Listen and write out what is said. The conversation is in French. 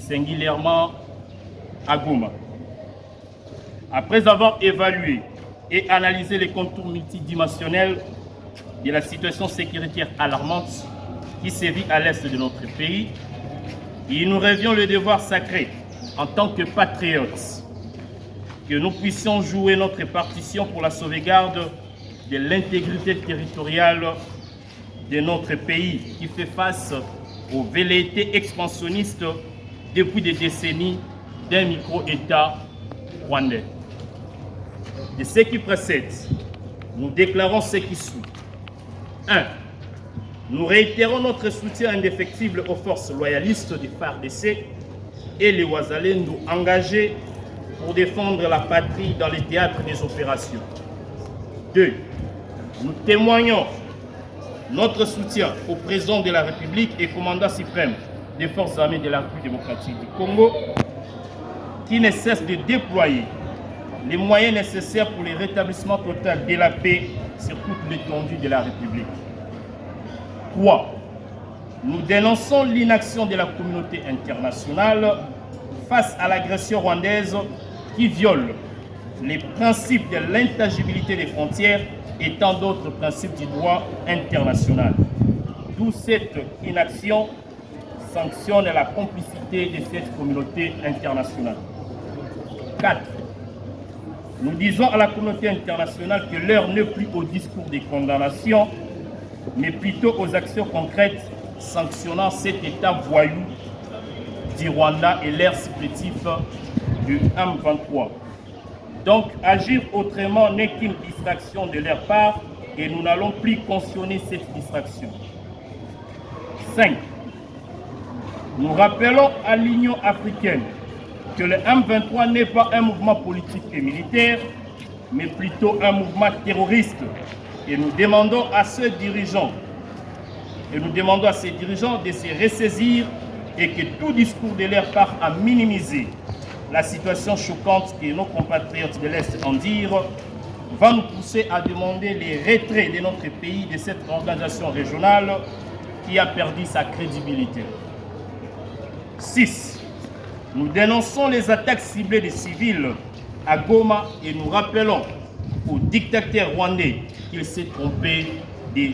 singulièrement à Goma. Après avoir évalué et analysé les contours multidimensionnels de la situation sécuritaire alarmante qui sévit à l'est de notre pays, il nous revient le devoir sacré, en tant que patriotes, que nous puissions jouer notre partition pour la sauvegarde de l'intégrité territoriale de notre pays, qui fait face aux velléités expansionnistes depuis des décennies d'un micro-État rwandais. De ce qui précède, nous déclarons ce qui suit. 1. Nous réitérons notre soutien indéfectible aux forces loyalistes du FARDC et les Wazalendo engagés pour défendre la patrie dans les théâtres des opérations. 2. Nous témoignons notre soutien au président de la République et commandant suprême des forces armées de la République démocratique du Congo, qui ne cesse de déployer les moyens nécessaires pour le rétablissement total de la paix sur toute l'étendue de la République. 3. Nous dénonçons l'inaction de la communauté internationale face à l'agression rwandaise qui viole les principes de l'intangibilité des frontières et tant d'autres principes du droit international. D'où cette inaction sanctionne la complicité de cette communauté internationale. 4. Nous disons à la communauté internationale que l'heure n'est plus au discours de condamnation, mais plutôt aux actions concrètes sanctionnant cet État voyou du Rwanda et l'air supplétif du M23. Donc, agir autrement n'est qu'une distraction de leur part et nous n'allons plus cautionner cette distraction. 5. Nous rappelons à l'Union africaine que le M23 n'est pas un mouvement politique et militaire, mais plutôt un mouvement terroriste. Et nous demandons à ces dirigeants de se ressaisir et que tout discours de leur part à minimiser la situation choquante que nos compatriotes de l'Est endurent va nous pousser à demander les retraits de notre pays de cette organisation régionale qui a perdu sa crédibilité. 6. Nous dénonçons les attaques ciblées des civils à Goma et nous rappelons au dictateur rwandais qu'il s'est trompé des